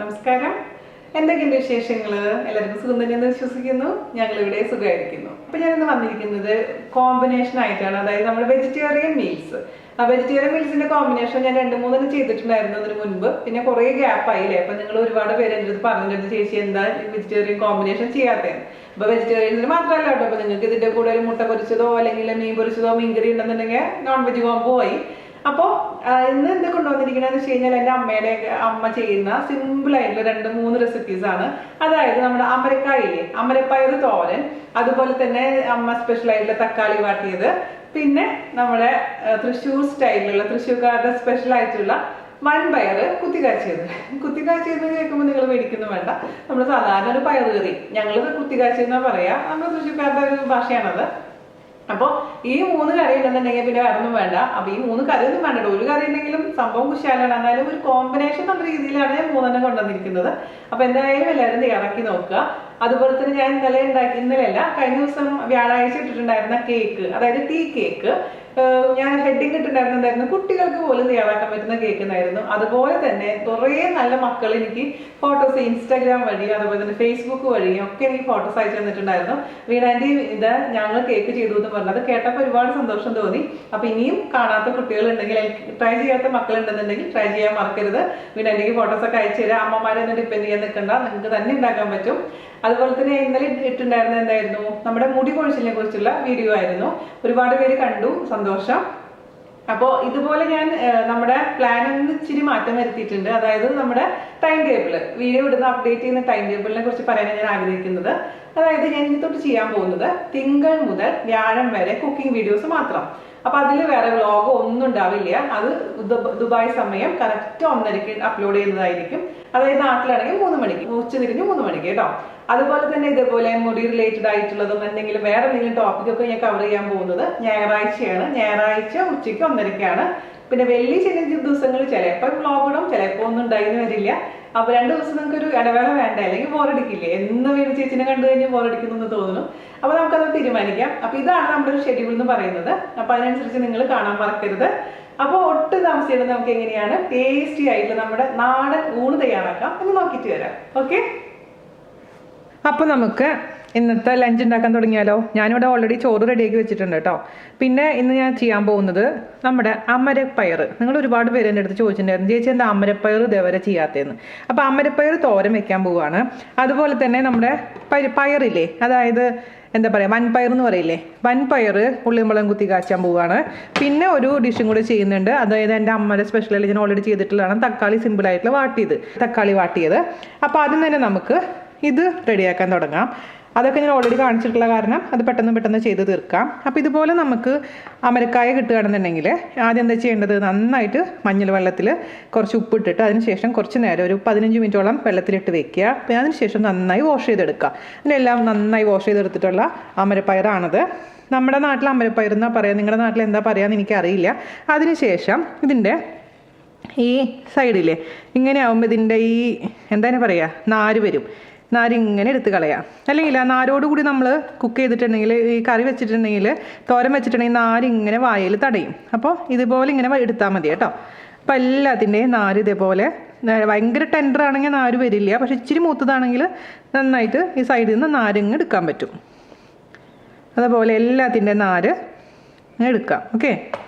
നമസ്കാരം. എന്തൊക്കെയുണ്ട് വിശേഷങ്ങൾ? എല്ലാവർക്കും സുഖം തന്നെയെന്ന് വിശ്വസിക്കുന്നു. ഞങ്ങളിവിടെ സുഖമായിരിക്കുന്നു. അപ്പോൾ ഞാനിന്ന് വന്നിരിക്കുന്നത് കോമ്പിനേഷൻ ആയിട്ടാണ്, അതായത് നമ്മുടെ വെജിറ്റേറിയൻ മീൽസ്. ആ വെജിറ്റേറിയൻ മീൽസിന്റെ കോമ്പിനേഷൻ ഞാൻ 2-3 ചെയ്തിട്ടുണ്ടായിരുന്നു അതിന് മുൻപ്. പിന്നെ കുറേ ഗ്യാപ്പ് ആയില്ലേ. അപ്പം നിങ്ങൾ ഒരുപാട് പേര് എൻ്റെ അടുത്ത് പറഞ്ഞിട്ടുണ്ട്, ചേച്ചി എന്താ വെജിറ്റേറിയൻ കോമ്പിനേഷൻ ചെയ്യാത്തത്. അപ്പോൾ വെജിറ്റേറിയനിൽ മാത്രമല്ല കേട്ടോ, അപ്പോൾ നിങ്ങൾക്ക് ഇതിൻ്റെ കൂടെ ഒരു മുട്ട പൊരിച്ചതോ അല്ലെങ്കിൽ മീൻ പൊരിച്ചതോ മീൻകറി ഉണ്ടെന്നുണ്ടെങ്കിൽ നോൺ വെജ് കോമ്പോ ആയി. അപ്പോൾ ഇന്ന് എന്ത് കൊണ്ടുവന്നിരിക്കണമെന്ന് വെച്ച് കഴിഞ്ഞാൽ എൻ്റെ അമ്മ ചെയ്യുന്ന സിമ്പിൾ ആയിട്ടുള്ള 2-3 റെസിപ്പീസ് ആണ്. അതായത് നമ്മുടെ അമരക്കായില്ലേ, അമരപ്പയർ തോരൻ, അതുപോലെ തന്നെ അമ്മ സ്പെഷ്യൽ ആയിട്ടുള്ള തക്കാളി വാട്ടിയത്, പിന്നെ നമ്മുടെ തൃശ്ശൂർ സ്റ്റൈലിലുള്ള തൃശ്ശൂർക്കാരുടെ സ്പെഷ്യൽ ആയിട്ടുള്ള വൻപയർ കുത്തിക്കാച്ചിയത്. കുത്തിക്കാച്ചിയത് കേൾക്കുമ്പോൾ നിങ്ങൾ മേടിക്കുന്നു വേണ്ട, നമ്മൾ സാധാരണ ഒരു പയർ കറി, ഞങ്ങൾ കുത്തിക്കാച്ചിയെന്നാ പറയാ, നമ്മുടെ തൃശ്ശൂർക്കാരുടെ ഒരു ഭാഷയാണത്. അപ്പോൾ ഈ 3 കറി ഉണ്ടെന്നുണ്ടെങ്കിൽ പിന്നെ വേറൊന്നും വേണ്ട. അപ്പോൾ ഈ 3 കറിയൊന്നും വേണ്ടല്ലോ, ഒരു കറി ഉണ്ടെങ്കിലും സംഭവം കുശാലാണ്. എന്നാലും ഒരു കോമ്പിനേഷൻ എന്ന രീതിയിലാണ് ഞാൻ 3 കൊണ്ടുവന്നിരിക്കുന്നത്. അപ്പോൾ എന്തായാലും എല്ലാവരും തയ്യാറാക്കി നോക്കുക. അതുപോലെ തന്നെ ഞാൻ ഇന്നലെയല്ല കഴിഞ്ഞ ദിവസം വ്യാഴാഴ്ച ഇട്ടിട്ടുണ്ടായിരുന്ന കേക്ക്, അതായത് ടീ കേക്ക്, ഞാൻ ഹെഡിങ് ഇട്ടിട്ടുണ്ടായിരുന്നുണ്ടായിരുന്നു, കുട്ടികൾക്ക് പോലും തയ്യാറാക്കാൻ പറ്റുന്ന കേക്ക് എന്നായിരുന്നു. അതുപോലെ തന്നെ കുറേ നല്ല മക്കൾ എനിക്ക് ഫോട്ടോസ് ഇൻസ്റ്റാഗ്രാം വഴി അതുപോലെ തന്നെ ഫേസ്ബുക്ക് വഴിയും ഒക്കെ എനിക്ക് ഫോട്ടോസ് അയച്ചു തന്നിട്ടുണ്ടായിരുന്നു. വീണാൻ്റെ ഇത് ഞങ്ങൾ കേക്ക് ചെയ്തു എന്ന് പറഞ്ഞത് കേട്ടപ്പോൾ ഒരുപാട് സന്തോഷം തോന്നി. അപ്പോൾ ഇനിയും കാണാത്ത കുട്ടികളുണ്ടെങ്കിൽ, ട്രൈ ചെയ്യാത്ത മക്കളുണ്ടെന്നുണ്ടെങ്കിൽ ട്രൈ ചെയ്യാൻ മറക്കരുത്. വീണാൻ്റെ ഫോട്ടോസ് ഒക്കെ അയച്ചു തരാം. അമ്മമാരൊന്നും ഡിപ്പെൻഡ് ചെയ്യാൻ നിൽക്കണ്ട, നിങ്ങൾക്ക് തന്നെ ഉണ്ടാക്കാൻ പറ്റും. അതുപോലെ തന്നെ ഇന്നലെ ഇട്ടുണ്ടായിരുന്നത് എന്തായിരുന്നു, നമ്മുടെ മുടി കൊഴിച്ചിലിനെ കുറിച്ചുള്ള വീഡിയോ ആയിരുന്നു. ഒരുപാട് പേര് കണ്ടു, സന്തോഷം. അപ്പോൾ ഇതുപോലെ ഞാൻ നമ്മുടെ പ്ലാനൊന്ന് ഇച്ചിരി മാറ്റം വരുത്തിയിട്ടുണ്ട്. അതായത് നമ്മുടെ ടൈം ടേബിൾ, വീഡിയോ ഇടുന്ന അപ്ഡേറ്റ് ചെയ്യുന്ന ടൈം ടേബിളിനെ കുറിച്ച് പറയാനാണ് ഞാൻ ആഗ്രഹിക്കുന്നത്. അതായത് ഞാൻ ഇനി തൊട്ട് ചെയ്യാൻ പോകുന്നത് തിങ്കൾ മുതൽ വ്യാഴം വരെ കുക്കിംഗ് വീഡിയോസ് മാത്രം. അപ്പൊ അതിൽ വേറെ വ്ളോഗ് ഒന്നും ഉണ്ടാവില്ല. അത് ദുബായ് സമയം കറക്റ്റ് 1:30 അപ്ലോഡ് ചെയ്യുന്നതായിരിക്കും. അതായത് നാട്ടിലാണെങ്കിൽ 3 മണിക്ക്, ഉച്ചതിരിഞ്ഞ് 3 മണിക്ക് കേട്ടോ. അതുപോലെ തന്നെ ഇതേപോലെ മുടി റിലേറ്റഡ് ആയിട്ടുള്ളതും എന്തെങ്കിലും വേറെ എന്തെങ്കിലും ടോപ്പിക്കൊക്കെ ഞാൻ കവർ ചെയ്യാൻ പോകുന്നത് ഞായറാഴ്ചയാണ്. ഞായറാഴ്ച ഉച്ചയ്ക്ക് 1:30-ക്കാണ്. പിന്നെ വെള്ളി ശനി ദിവസങ്ങൾ ചിലപ്പോൾ വ്ളോഗ് ഇടും, ചിലപ്പോൾ ഒന്നും ഉണ്ടായിരുന്നു വരില്ല. അപ്പൊ 2 ദിവസം നിങ്ങൾക്ക് ഒരു ഇടവേള വേണ്ട, അല്ലെങ്കിൽ ബോറടിക്കില്ലേ, എന്ന് വീട് ചേച്ചിനെ കണ്ടു കഴിഞ്ഞാൽ ബോറടിക്കുന്നു തോന്നുന്നു. അപ്പൊ നമുക്കത് തീരുമാനിക്കാം. അപ്പൊ ഇതാണ് നമ്മുടെ ഒരു ഷെഡ്യൂൾ എന്ന് പറയുന്നത്. അപ്പൊ അതിനനുസരിച്ച് നിങ്ങൾ കാണാൻ മറക്കരുത്. അപ്പോൾ ഒട്ടും താമസിച്ചിട്ട് നമുക്ക് എങ്ങനെയാണ് ടേസ്റ്റി ആയിട്ട് നമ്മുടെ നാടൻ ഊണ് തയ്യാറാക്കാം എന്ന് നോക്കിയിട്ട് വരാം. ഓക്കെ, അപ്പൊ നമുക്ക് ഇന്നത്തെ ലഞ്ച് ഉണ്ടാക്കാൻ തുടങ്ങിയാലോ. ഞാനിവിടെ ഓൾറെഡി ചോറ് റെഡിയാക്കി വെച്ചിട്ടുണ്ട് കേട്ടോ. പിന്നെ ഇന്ന് ഞാൻ ചെയ്യാൻ പോകുന്നത് നമ്മുടെ അമരപ്പയർ. നിങ്ങൾ ഒരുപാട് പേര് എൻ്റെ അടുത്ത് ചോദിച്ചിട്ടുണ്ടായിരുന്നു, ചേച്ചി എന്താ അമരപ്പയർ ഇതേവരെ ചെയ്യാത്തതെന്ന്. അപ്പോൾ അമരപ്പയർ തോരൻ വെക്കാൻ പോവുകയാണ്. അതുപോലെ തന്നെ നമ്മുടെ പയറില്ലേ, അതായത് എന്താ പറയുക, വൻപയർ എന്ന് പറയില്ലേ, വൻപയർ ഉള്ളിമുളകും കുത്തി കാച്ചാൻ പോവുകയാണ്. പിന്നെ ഒരു ഡിഷും കൂടെ ചെയ്യുന്നുണ്ട്, അതായത് എൻ്റെ അമ്മയുടെ സ്പെഷ്യലായിട്ട് ഞാൻ ഓൾറെഡി ചെയ്തിട്ടുള്ളതാണ് തക്കാളി സിമ്പിളായിട്ടുള്ള തക്കാളി വാട്ടിയത്. അപ്പോൾ ആദ്യം തന്നെ നമുക്ക് ഇത് റെഡിയാക്കാൻ തുടങ്ങാം. അതൊക്കെ ഞാൻ ഓൾറെഡി കാണിച്ചിട്ടുള്ള കാരണം അത് പെട്ടെന്ന് ചെയ്ത് തീർക്കാം. അപ്പോൾ ഇതുപോലെ നമുക്ക് അമരക്കായ കിട്ടുകയാണെന്നുണ്ടെങ്കിൽ ആദ്യം എന്താ ചെയ്യേണ്ടത്, നന്നായിട്ട് മഞ്ഞൾ വെള്ളത്തിൽ കുറച്ച് ഉപ്പിട്ടിട്ട് അതിനുശേഷം കുറച്ച് നേരം ഒരു 15 മിനിറ്റോളം വെള്ളത്തിലിട്ട് വെക്കുക. പിന്നെ അതിനുശേഷം നന്നായി വാഷ് ചെയ്തെടുക്കുക. ഇതിനെല്ലാം നന്നായി വാഷ് ചെയ്തെടുത്തിട്ടുള്ള അമരപ്പയറാണത്. നമ്മുടെ നാട്ടിൽ അമരപ്പയർ എന്നാ പറയുക, നിങ്ങളുടെ നാട്ടിൽ എന്താ പറയുകയെന്ന് എനിക്കറിയില്ല. അതിനുശേഷം ഇതിൻ്റെ ഈ സൈഡിലെ ഇങ്ങനെ ആകുമ്പോൾ ഇതിൻ്റെ ഈ എന്താണ് പറയുക, നാര് വരും. നാര് ഇങ്ങനെ എടുത്ത് കളയാം. അല്ലെങ്കിൽ ആ നാരോടുകൂടി നമ്മൾ കുക്ക് ചെയ്തിട്ടുണ്ടെങ്കിൽ, ഈ കറി വെച്ചിട്ടുണ്ടെങ്കിൽ, തോരൻ വെച്ചിട്ടുണ്ടെങ്കിൽ നാര് ഇങ്ങനെ വായിൽ തടയും. അപ്പോൾ ഇതുപോലെ ഇങ്ങനെ എടുത്താൽ മതി കേട്ടോ. അപ്പോൾ എല്ലാത്തിൻ്റെയും നാര് ഇതേപോലെ, ഭയങ്കര ടെൻഡർ ആണെങ്കിൽ നാര് വരില്ല, പക്ഷെ ഇച്ചിരി മൂത്തതാണെങ്കിൽ നന്നായിട്ട് ഈ സൈഡിൽ നിന്ന് നാരിങ്ങ് എടുക്കാൻ പറ്റും. അതുപോലെ എല്ലാത്തിൻ്റെ നാര് എടുക്കാം. ഓക്കെ,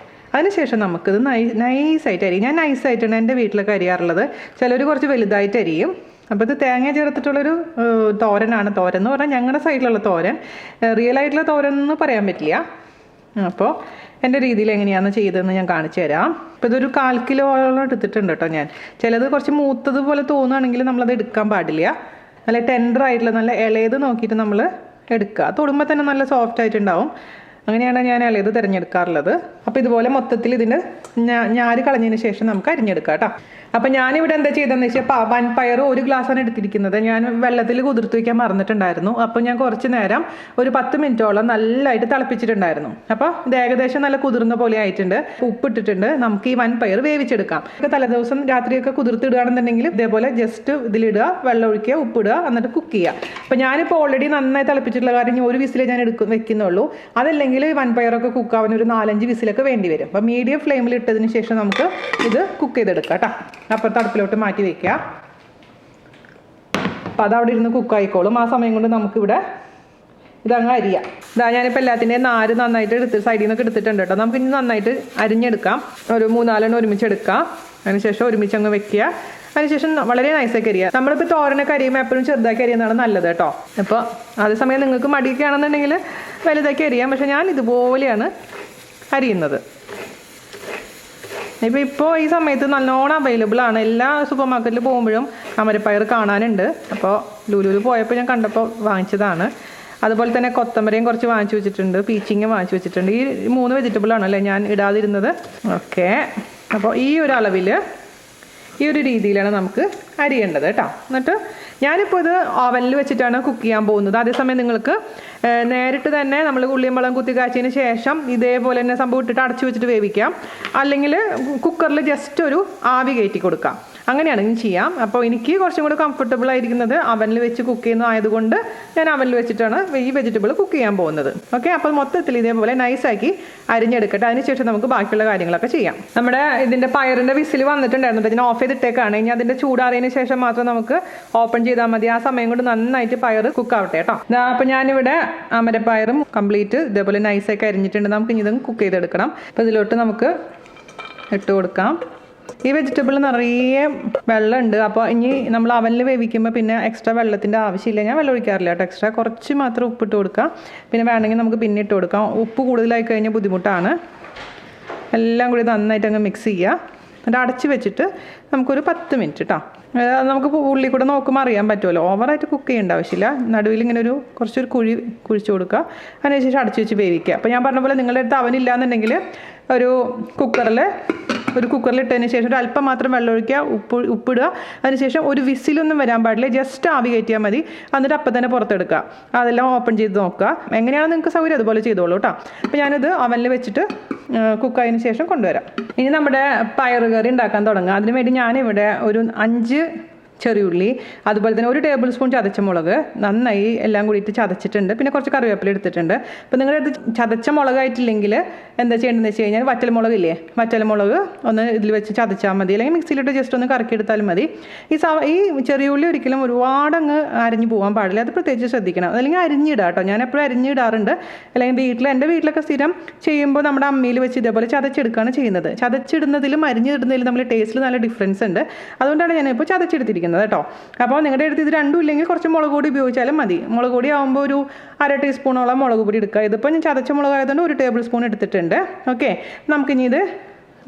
അതിനുശേഷം നമുക്കിത് നൈസായിട്ട് അരിയും. ഞാൻ നൈസായിട്ടാണ് എൻ്റെ വീട്ടിലൊക്കെ അരിയാറുള്ളത്. ചിലർ കുറച്ച് വലുതായിട്ട് അരിയും. അപ്പോൾ ഇത് തേങ്ങ ചേർത്തിട്ടുള്ളൊരു തോരനാണ്. തോരൻ എന്ന് പറഞ്ഞാൽ ഞങ്ങളുടെ സൈഡിലുള്ള തോരൻ, റിയലായിട്ടുള്ള തോരൻ എന്ന് പറയാൻ പറ്റില്ല. അപ്പോൾ എൻ്റെ രീതിയിൽ എങ്ങനെയാണെന്ന് ചെയ്തതെന്ന് ഞാൻ കാണിച്ചു തരാം. അപ്പോൾ ഇതൊരു 1/4 കിലോളം എടുത്തിട്ടുണ്ട് കേട്ടോ ഞാൻ. ചിലത് കുറച്ച് മൂത്തത് പോലെ തോന്നുകയാണെങ്കിൽ നമ്മളത് എടുക്കാൻ പാടില്ല. നല്ല ടെൻഡർ ആയിട്ടുള്ള നല്ല ഇളയത് നോക്കിയിട്ട് നമ്മൾ എടുക്കുക. തൊടുമ്പോൾ തന്നെ നല്ല സോഫ്റ്റ് ആയിട്ടുണ്ടാവും. അങ്ങനെയാണ് ഞാൻ ഇളയത് തിരഞ്ഞെടുക്കാറുള്ളത്. അപ്പോൾ ഇതുപോലെ മൊത്തത്തിൽ ഇതിൻ്റെ ഞാര് കളഞ്ഞതിന് ശേഷം നമുക്ക് അരിഞ്ഞെടുക്കാം കേട്ടോ. അപ്പം ഞാനിവിടെ എന്താ ചെയ്തതെന്ന് വെച്ചാൽ വൻപയർ 1 ഗ്ലാസ്സാണ് എടുത്തിരിക്കുന്നത്. ഞാൻ വെള്ളത്തിൽ കുതിർത്ത് വയ്ക്കാൻ മറന്നിട്ടുണ്ടായിരുന്നു. അപ്പോൾ ഞാൻ കുറച്ച് നേരം ഒരു 10 മിനിറ്റോളം നല്ലതായിട്ട് തിളപ്പിച്ചിട്ടുണ്ടായിരുന്നു. അപ്പോൾ ഇത് ഏകദേശം നല്ല കുതിർന്ന പോലെ ആയിട്ടുണ്ട്. ഉപ്പിട്ടിട്ടുണ്ട്. നമുക്ക് ഈ വൻപയർ വേവിച്ചെടുക്കാം. തലേദിവസം രാത്രിയൊക്കെ കുതിർത്തിടുകയാണെന്നുണ്ടെങ്കിൽ ഇതേപോലെ ജസ്റ്റ് ഇതിലിടുക, വെള്ളം ഒഴിക്കുക, ഉപ്പിടുക, എന്നിട്ട് കുക്ക് ചെയ്യുക. അപ്പോൾ ഞാനിപ്പോൾ ഓൾറെഡി നന്നായി തിളപ്പിച്ചിട്ടുള്ള കാരണം ഒരു വിസിലേ ഞാൻ വെക്കുന്നുള്ളൂ. അതല്ലെങ്കിൽ വൻപയറൊക്കെ കുക്കാവാൻ ഒരു 4-5 വിസിലൊക്കെ വേണ്ടി വരും. അപ്പോൾ മീഡിയം ഫ്ലെയിമിൽ ഇട്ടതിന് ശേഷം നമുക്ക് ഇത് കുക്ക് ചെയ്തെടുക്കാം കേട്ടോ. അപ്പുറത്ത് അടുപ്പിലോട്ട് മാറ്റി വയ്ക്കുക. അപ്പോൾ അത് അവിടെ ഇരുന്ന് കുക്കായിക്കോളും. ആ സമയം കൊണ്ട് നമുക്കിവിടെ ഇതങ്ങ് അരിയാം. ഇതാ ഞാനിപ്പോൾ എല്ലാത്തിൻ്റെയും നാര് നന്നായിട്ട് സൈഡിൽ നിന്നൊക്കെ എടുത്തിട്ടുണ്ട് കേട്ടോ. നമുക്ക് ഇനി നന്നായിട്ട് അരിഞ്ഞെടുക്കാം. ഒരു 3-4 ഒരുമിച്ച് എടുക്കാം. അതിനുശേഷം ഒരുമിച്ച് അങ്ങ് വെക്കുക. അതിനുശേഷം വളരെ നൈസാക്കി അരിയുക. നമ്മളിപ്പോൾ തോരനൊക്കെ അരിയുമ്പോൾ എപ്പോഴും ചെറുതാക്കി അരിയുന്നതാണ് നല്ലത് കേട്ടോ. അപ്പോൾ അതേസമയം നിങ്ങൾക്ക് മടിയൊക്കെ ആണെന്നുണ്ടെങ്കിൽ വലുതാക്കി അരിയാം. പക്ഷേ ഞാൻ ഇതുപോലെയാണ് അരിയുന്നത്. ഇപ്പോൾ ഈ സമയത്ത് നല്ലോണം അവൈലബിൾ ആണ്. എല്ലാ സൂപ്പർ മാർക്കറ്റിൽ പോകുമ്പോഴും അമരപ്പയർ കാണാനുണ്ട്. അപ്പോൾ ലുലുവിൽ പോയപ്പോൾ ഞാൻ കണ്ടപ്പോൾ വാങ്ങിച്ചതാണ്. അതുപോലെ തന്നെ കൊത്തമ്പരയും കുറച്ച് വാങ്ങിച്ചു വെച്ചിട്ടുണ്ട്, പീച്ചിങ്ങ വാങ്ങിച്ചു വെച്ചിട്ടുണ്ട്. ഈ 3 വെജിറ്റബിളാണല്ലേ ഞാൻ ഇടാതിരുന്നത്. ഓക്കെ, അപ്പോൾ ഈ ഒരു അളവിൽ ഈ ഒരു രീതിയിലാണ് നമുക്ക് അരിയേണ്ടത് കേട്ടോ. എന്നിട്ട് ഞാനിപ്പോൾ ഇത് ഓവനിൽ വെച്ചിട്ടാണ് കുക്ക് ചെയ്യാൻ പോകുന്നത്. അതേസമയം നിങ്ങൾക്ക് നേരിട്ട് തന്നെ നമ്മൾ ഉള്ളിയും വെള്ളം കുത്തി കാച്ചതിന് ശേഷം ഇതേപോലെ തന്നെ സംഭവം ഇട്ടിട്ട് അടച്ചു വെച്ചിട്ട് വേവിക്കാം. അല്ലെങ്കിൽ കുക്കറിൽ ജസ്റ്റ് ഒരു ആവി കയറ്റി കൊടുക്കാം. അങ്ങനെയാണെങ്കിൽ ചെയ്യാം. അപ്പോൾ എനിക്ക് കുറച്ചും കൂടി കംഫർട്ടബിൾ ആയിരിക്കുന്നത് അവനിൽ വെച്ച് കുക്ക് ചെയ്യുന്നതായതുകൊണ്ട് ഞാൻ അവനിൽ വെച്ചിട്ടാണ് ഈ വെജിറ്റബിൾ കുക്ക് ചെയ്യാൻ പോകുന്നത്. ഓക്കെ, അപ്പോൾ മൊത്തത്തിൽ ഇതേപോലെ നൈസാക്കി അരിഞ്ഞെടുക്കട്ടെ. അതിനുശേഷം നമുക്ക് ബാക്കിയുള്ള കാര്യങ്ങളൊക്കെ ചെയ്യാം. നമ്മുടെ ഇതിൻ്റെ പയറിൻ്റെ വിസിൽ വന്നിട്ടുണ്ടായിരുന്നു. ഞാൻ ഓഫ് ചെയ്തിട്ടേക്കാണ്. ഇനി അതിൻ്റെ ചൂടാറിയതിന് ശേഷം മാത്രം നമുക്ക് ഓപ്പൺ ചെയ്താൽ മതി. ആ സമയം കൊണ്ട് നന്നായിട്ട് പയർ കുക്കാവട്ടെ കേട്ടോ. അപ്പോൾ ഞാനിവിടെ അമരപ്പയറും കംപ്ലീറ്റ് ഇതേപോലെ നൈസാക്കി അരിഞ്ഞിട്ടുണ്ട്. നമുക്ക് ഇനി ഇതും കുക്ക് ചെയ്തെടുക്കണം. അപ്പോൾ ഇതിലോട്ട് നമുക്ക് ഇട്ട് കൊടുക്കാം. ഈ വെജിറ്റബിൾ നിറയെ വെള്ളമുണ്ട്. അപ്പോൾ ഇനി നമ്മൾ അവനിൽ വേവിക്കുമ്പോൾ പിന്നെ എക്സ്ട്രാ വെള്ളത്തിൻ്റെ ആവശ്യമില്ല. ഞാൻ വെള്ളം ഒഴിക്കാറില്ല കേട്ടോ. എക്സ്ട്രാ കുറച്ച് മാത്രം ഉപ്പിട്ട് കൊടുക്കാം. പിന്നെ വേണമെങ്കിൽ നമുക്ക് പിന്നെ ഇട്ട് കൊടുക്കാം. ഉപ്പ് കൂടുതലായി കഴിഞ്ഞാൽ ബുദ്ധിമുട്ടാണ്. എല്ലാം കൂടി നന്നായിട്ട് അങ്ങ് മിക്സ് ചെയ്യുക. എന്നിട്ട് അടച്ച് വെച്ചിട്ട് നമുക്കൊരു 10 മിനിറ്റ് കേട്ടോ. നമുക്ക് ഉള്ളി കൂടെ നോക്കുമ്പോൾ അറിയാൻ പറ്റുമല്ലോ. ഓവറായിട്ട് കുക്ക് ചെയ്യേണ്ട ആവശ്യമില്ല. നടുവിൽ ഇങ്ങനെ കുറച്ചൊരു കുഴിച്ച് കൊടുക്കുക. അതിനുശേഷം അടച്ച് വെച്ച് വേവിക്കുക. അപ്പോൾ ഞാൻ പറഞ്ഞ പോലെ നിങ്ങളുടെ അടുത്ത് അവനില്ല എന്നുണ്ടെങ്കിൽ ഒരു കുക്കറിൽ ഇട്ടതിന് ശേഷം ഒരു അല്പം മാത്രം വെള്ളം ഒഴിക്കുക, ഉപ്പിടുക. അതിനുശേഷം ഒരു വിസിലൊന്നും വരാൻ പാടില്ല. ജസ്റ്റ് ആവി കയറ്റിയാൽ മതി. എന്നിട്ട് അപ്പം തന്നെ പുറത്തെടുക്കുക. അതെല്ലാം ഓപ്പൺ ചെയ്ത് നോക്കുക. എങ്ങനെയാണ് നിങ്ങൾക്ക് സൗകര്യം അതുപോലെ ചെയ്തോളൂ കേട്ടോ. അപ്പോൾ ഞാനിത് അവനിൽ വെച്ചിട്ട് കുക്കായതിന് ശേഷം കൊണ്ടുവരാം. ഇനി നമ്മുടെ പയറ് കറി ഉണ്ടാക്കാൻ തുടങ്ങുക. അതിനുവേണ്ടി ഞാനിവിടെ ഒരു 5 ചെറിയുള്ളി, അതുപോലെ തന്നെ 1 ടേബിൾ സ്പൂൺ ചതച്ച മുളക് നന്നായി എല്ലാം കൂടിയിട്ട് ചതച്ചിട്ടുണ്ട്. പിന്നെ കുറച്ച് കറിവേപ്പില എടുത്തിട്ടുണ്ട്. അപ്പോൾ നിങ്ങളുടെ അടുത്ത് ചതച്ച മുളകായിട്ടില്ലെങ്കിൽ എന്താ ചെയ്യേണ്ടതെന്ന് വെച്ച് കഴിഞ്ഞാൽ വറ്റൽമുളകില്ലേ, വറ്റൽമുളക് ഒന്ന് ഇതിൽ വെച്ച് ചതച്ചാൽ മതി. അല്ലെങ്കിൽ മിക്സിയിലിട്ട് ജസ്റ്റ് ഒന്ന് കറക്കിയെടുത്താലും മതി. ഈ ചെറിയുള്ളി ഒരിക്കലും ഒരുപാട് അങ്ങ് അരിഞ്ഞു പോകാൻ പാടില്ല. അത് പ്രത്യേകിച്ച് ശ്രദ്ധിക്കണം. അല്ലെങ്കിൽ അരിഞ്ഞിടുക കേട്ടോ. ഞാൻ എപ്പോഴും അരിഞ്ഞിടാറുണ്ട്. അല്ലെങ്കിൽ എൻ്റെ വീട്ടിലൊക്കെ സ്ഥിരം ചെയ്യുമ്പോൾ നമ്മുടെ അമ്മിയിൽ വെച്ച് ഇതേപോലെ ചതച്ചെടുക്കുകയാണ് ചെയ്യുന്നത്. ചതച്ചിടുന്നതിലും അരിഞ്ഞിടുന്നതിലും നമ്മൾ ടേസ്റ്റിൽ നല്ല ഡിഫറൻസ് ഉണ്ട്. അതുകൊണ്ടാണ് ഞാനിപ്പോൾ ചതച്ചെടുത്തിരിക്കുന്നത് കേട്ടോ. അപ്പോൾ നിങ്ങളുടെ അടുത്ത് ഇത് രണ്ടും ഇല്ലെങ്കിൽ കുറച്ച് മുളക് പൊടി ഉപയോഗിച്ചാലും മതി. മുളക് പൊടി ആകുമ്പോൾ ഒരു 1/2 ടീസ്പൂണോളം മുളക് പൊടി എടുക്കുക. ഇതിപ്പോൾ ഞാൻ ചതച്ച മുളകായതുകൊണ്ട് 1 ടേബിൾ സ്പൂൺ എടുത്തിട്ടുണ്ട്. ഓക്കെ, നമുക്കിനി ഇത്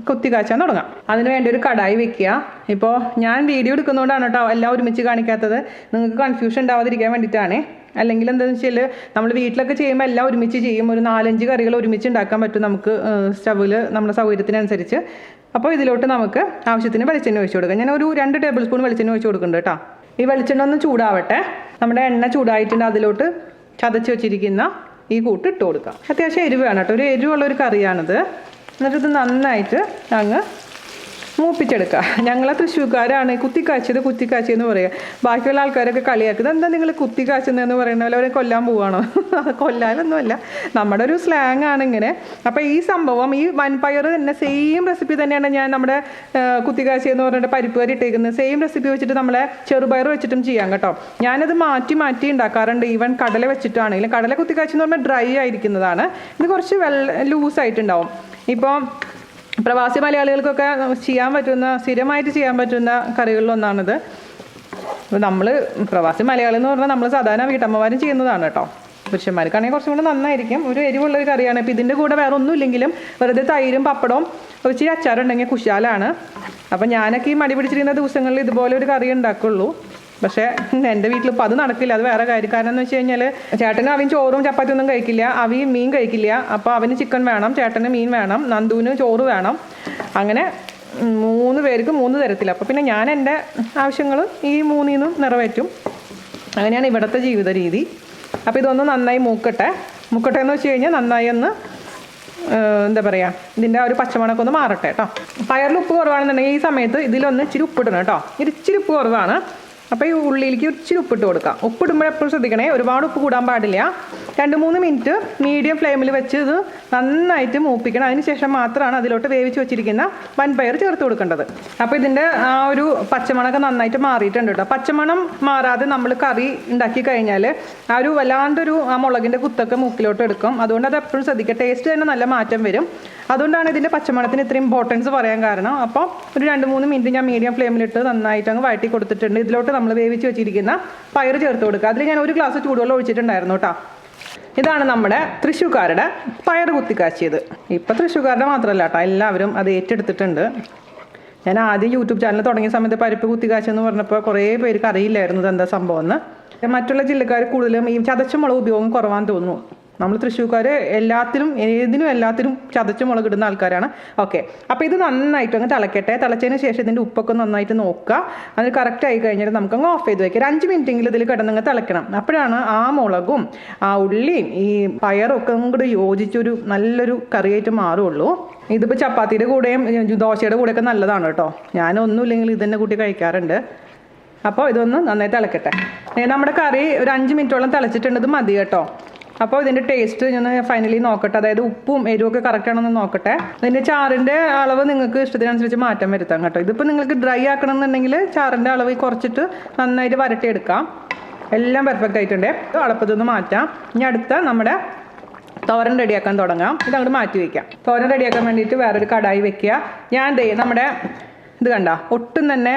കുത്തി കാച്ചാൻ തുടങ്ങാം. അതിന് വേണ്ടി ഒരു കടായി വെക്കുക. ഇപ്പോൾ ഞാൻ വീഡിയോ എടുക്കുന്നതുകൊണ്ടാണ് കേട്ടോ എല്ലാം ഒരുമിച്ച് കാണിക്കാത്തത്. നിങ്ങൾക്ക് കൺഫ്യൂഷൻ ഉണ്ടാവാതിരിക്കാൻ വേണ്ടിയിട്ടാണ്. അല്ലെങ്കിൽ എന്താണെന്ന് വെച്ചാൽ നമ്മൾ വീട്ടിലൊക്കെ ചെയ്യുമ്പോൾ എല്ലാം ഒരുമിച്ച് ചെയ്യും. ഒരു 4-5 കറികൾ ഒരുമിച്ച് ഉണ്ടാക്കാൻ പറ്റും നമുക്ക് സ്റ്റവിൽ നമ്മുടെ സൗകര്യത്തിനനുസരിച്ച്. അപ്പോൾ ഇതിലോട്ട് നമുക്ക് ആവശ്യത്തിന് വെളിച്ചെണ്ണ ഒഴിച്ച് കൊടുക്കാം. ഞാൻ ഒരു 2 ടേബിൾ സ്പൂൺ വെളിച്ചെണ്ണ ഒഴിച്ച് കൊടുക്കുന്നുണ്ട് കേട്ടോ. ഈ വെളിച്ചെണ്ണ ഒന്ന് ചൂടാവട്ടെ. നമ്മുടെ എണ്ണ ചൂടായിട്ടുണ്ട്. അതിലോട്ട് ചതച്ച് വെച്ചിരിക്കുന്ന ഈ കൂട്ട് ഇട്ട് കൊടുക്കാം. അത്യാവശ്യം എരിവ് വേണം കേട്ടോ. ഒരു എരിവുള്ളൊരു കറിയാണിത്. എന്നിട്ടിത് നന്നായിട്ട് അങ്ങ് മൂപ്പിച്ചെടുക്കുക. ഞങ്ങളെ തൃശ്ശൂർക്കാരാണ് കുത്തിക്കാച്ചെന്ന് പറയുക. ബാക്കിയുള്ള ആൾക്കാരൊക്കെ കളിയാക്കുന്നത് എന്താ നിങ്ങൾ കുത്തിക്കാച്ചെന്ന് പറയുന്ന പോലെ അവരെ കൊല്ലാൻ പോവുകയാണോ? കൊല്ലാനൊന്നുമല്ല, നമ്മുടെ ഒരു സ്ലാങ് ആണ് ഇങ്ങനെ. അപ്പോൾ ഈ സംഭവം ഈ വൻപയർ തന്നെ സെയിം റെസിപ്പി തന്നെയാണ് ഞാൻ നമ്മുടെ കുത്തിക്കാച്ചി എന്ന് പറഞ്ഞിട്ട് പരിപ്പ് കറി ഇട്ടേക്കുന്നത്. സെയിം റെസിപ്പി വെച്ചിട്ട് നമ്മളെ ചെറുപയർ വെച്ചിട്ടും ചെയ്യാം കേട്ടോ. ഞാനത് മാറ്റി ഉണ്ടാക്കാറുണ്ട്. ഈവൻ കടല വെച്ചിട്ടാണെങ്കിലും. കടല കുത്തിക്കാച്ചി എന്ന് പറഞ്ഞാൽ ഡ്രൈ ആയിരിക്കുന്നതാണ്. ഇത് കുറച്ച് ലൂസായിട്ടുണ്ടാവും. ഇപ്പോൾ പ്രവാസി മലയാളികൾക്കൊക്കെ സ്ഥിരമായിട്ട് ചെയ്യാൻ പറ്റുന്ന കറികളിലൊന്നാണിത്. നമ്മൾ പ്രവാസി മലയാളി എന്ന് പറഞ്ഞാൽ നമ്മൾ സാധാരണ വീട്ടമ്മമാരും ചെയ്യുന്നതാണ് കേട്ടോ. പുരുഷന്മാർക്കാണെങ്കിൽ കുറച്ചും കൂടെ നന്നായിരിക്കും. ഒരു എരിവുള്ളൊരു കറിയാണ്. ഇപ്പോൾ ഇതിൻ്റെ കൂടെ വേറെ ഒന്നും ഇല്ലെങ്കിലും വെറുതെ തൈരും പപ്പടവും ഇച്ചിരി അച്ചാറുണ്ടെങ്കിൽ കുശാലാണ്. അപ്പം ഞാനൊക്കെ ഈ മടി പിടിച്ചിരിക്കുന്ന ദിവസങ്ങളിൽ ഇതുപോലെ ഒരു കറി ഉണ്ടാക്കുള്ളൂ. പക്ഷേ എൻ്റെ വീട്ടിൽ ഇപ്പോൾ അത് നടക്കില്ല. അത് വേറെ കാര്യം. കാരണം എന്ന് വെച്ച് കഴിഞ്ഞാൽ ചേട്ടന് അവൻ ചോറും ചപ്പാത്തി ഒന്നും കഴിക്കില്ല. അവൻ മീൻ കഴിക്കില്ല. അപ്പോൾ അവന് ചിക്കൻ വേണം, ചേട്ടന് മീൻ വേണം, നന്ദുവിന് ചോറ് വേണം. അങ്ങനെ 3 പേർക്ക് 3 തരത്തിൽ. അപ്പോൾ പിന്നെ ഞാൻ എൻ്റെ ആവശ്യങ്ങൾ ഈ 3 നിറവേറ്റും. അങ്ങനെയാണ് ഇവിടുത്തെ ജീവിത രീതി. അപ്പോൾ ഇതൊന്ന് നന്നായി മൂക്കട്ടെ എന്ന് വെച്ച് കഴിഞ്ഞാൽ നന്നായി ഒന്ന് എന്താ പറയുക, ഇതിൻ്റെ ആ ഒരു പച്ചമണമൊക്കെ ഒന്ന് മാറട്ടെ കേട്ടോ. പയറിൽ ഉപ്പ് കുറവാണെന്നുണ്ടെങ്കിൽ ഈ സമയത്ത് ഇതിലൊന്ന് ഇച്ചിരി ഉപ്പിടണം കേട്ടോ. ഇച്ചിരി ഉപ്പ് കുറവാണ്. അപ്പോൾ ഈ ഉള്ളിയിലേക്ക് ഇച്ചിരി ഉപ്പിട്ട് കൊടുക്കാം. ഉപ്പിടുമ്പോൾ എപ്പോഴും ശ്രദ്ധിക്കണേ, ഒരുപാട് ഉപ്പ് കൂടാൻ പാടില്ല. 2-3 മിനിറ്റ് മീഡിയം ഫ്ലെയിമിൽ വെച്ച് ഇത് നന്നായിട്ട് മൂപ്പിക്കണം. അതിനുശേഷം മാത്രമാണ് അതിലോട്ട് വേവിച്ച് വെച്ചിരിക്കുന്ന വൻപയർ ചേർത്ത് കൊടുക്കേണ്ടത്. അപ്പോൾ ഇതിൻ്റെ ആ ഒരു പച്ചമണമൊക്കെ നന്നായിട്ട് മാറിയിട്ടുണ്ട് കേട്ടോ. പച്ചമണം മാറാതെ നമ്മൾ കറി ഉണ്ടാക്കി കഴിഞ്ഞാൽ ആ ഒരു വല്ലാണ്ടൊരു ആ മുളകിൻ്റെ കുത്തൊക്കെ മൂക്കിലോട്ട് എടുക്കും. അതുകൊണ്ട് അത് എപ്പോഴും ശ്രദ്ധിക്കുക. ടേസ്റ്റ് തന്നെ നല്ല മാറ്റം വരും. അതുകൊണ്ടാണ് ഇതിൻ്റെ പച്ചമണത്തിന് ഇത്രയും ഇമ്പോർട്ടൻസ് പറയാൻ കാരണം. അപ്പോൾ ഒരു 2-3 മിനിറ്റ് ഞാൻ മീഡിയം ഫ്ലെയിമിലിട്ട് നന്നായിട്ട് അങ്ങ് വഴറ്റി കൊടുത്തിട്ടുണ്ട്. ഇതിലോട്ട് നമ്മൾ വേവിച്ച് വെച്ചിരിക്കുന്ന പയർ ചേർത്ത് കൊടുക്കുക. അതിൽ ഞാൻ 1 ഗ്ലാസ് ചൂടുവെള്ളം ഒഴിച്ചിട്ടുണ്ടായിരുന്നു കേട്ടോ. ഇതാണ് നമ്മുടെ തൃശ്ശൂർക്കാരുടെ പയർ കുത്തിക്കാച്ചിയത്. ഇപ്പം തൃശ്ശൂർക്കാരുടെ മാത്രമല്ല കേട്ടോ, എല്ലാവരും അത് ഏറ്റെടുത്തിട്ടുണ്ട്. ഞാൻ ആദ്യം യൂട്യൂബ് ചാനൽ തുടങ്ങിയ സമയത്ത് പരിപ്പ് കുത്തിക്കാച്ചെന്ന് പറഞ്ഞപ്പോൾ കുറേ പേർക്ക് അറിയില്ലായിരുന്നു ഇതെന്താ സംഭവം എന്ന്. മറ്റുള്ള ജില്ലക്കാർ കൂടുതലും ഈ ചതച്ച മുളക് ഉപയോഗം കുറവാന്ന് തോന്നുന്നു. നമ്മൾ തൃശ്ശൂർക്കാർ എല്ലാത്തിനും ചതച്ച മുളക് ഇടുന്ന ആൾക്കാരാണ്. ഓക്കെ, അപ്പോൾ ഇത് നന്നായിട്ട് അങ്ങ് തിളക്കട്ടെ. തിളച്ചതിന് ശേഷം ഇതിൻ്റെ ഉപ്പൊക്കെ നന്നായിട്ട് നോക്കുക. അത് കറക്റ്റ് ആയി കഴിഞ്ഞാൽ നമുക്കങ്ങ് ഓഫ് ചെയ്ത് വയ്ക്കുക. 5 മിനിറ്റെങ്കിലും ഇതിൽ കിടന്നങ്ങ് തിളക്കണം. അപ്പോഴാണ് ആ മുളകും ആ ഉള്ളിയും ഈ പയറും ഒക്കെ കൂടെ യോജിച്ചൊരു നല്ലൊരു കറിയായിട്ട് മാറുള്ളൂ. ഇതിപ്പോൾ ചപ്പാത്തിയുടെ കൂടെയും ദോശയുടെ കൂടെയൊക്കെ നല്ലതാണ് കേട്ടോ. ഞാനൊന്നുമില്ലെങ്കിൽ ഇതന്നെ കൂട്ടി കഴിക്കാറുണ്ട്. അപ്പോൾ ഇതൊന്ന് നന്നായി തിളക്കട്ടെ. നമ്മുടെ കറി ഒരു 5 മിനിറ്റോളം തിളച്ചിട്ടുണ്ട്. ഇത് മതി കേട്ടോ. അപ്പോൾ ഇതിൻ്റെ ടേസ്റ്റ് ഞാൻ ഫൈനലി നോക്കട്ടെ. അതായത് ഉപ്പും എരിവൊക്കെ കറക്റ്റ് ആണെന്ന് നോക്കട്ടെ. ഇതിൻ്റെ ചാറിൻ്റെ അളവ് നിങ്ങൾക്ക് ഇഷ്ടത്തിനനുസരിച്ച് മാറ്റം വരുത്താം കേട്ടോ. ഇതിപ്പോൾ നിങ്ങൾക്ക് ഡ്രൈ ആക്കണം എന്നുണ്ടെങ്കിൽ ചാറിൻ്റെ അളവ് കുറച്ചിട്ട് നന്നായിട്ട് വരട്ടിയെടുക്കാം. എല്ലാം പെർഫെക്റ്റ് ആയിട്ടുണ്ട്. അടപ്പത്തൊന്ന് മാറ്റാം. ഇനി അടുത്ത നമ്മുടെ തോരൻ റെഡിയാക്കാൻ തുടങ്ങാം. ഇതങ്ങോട്ട് മാറ്റി വയ്ക്കാം. തോരൻ റെഡിയാക്കാൻ വേണ്ടിയിട്ട് വേറൊരു കടായി വെക്കുക. ഞാൻ നമ്മുടെ ഇത് കണ്ട ഒട്ടും തന്നെ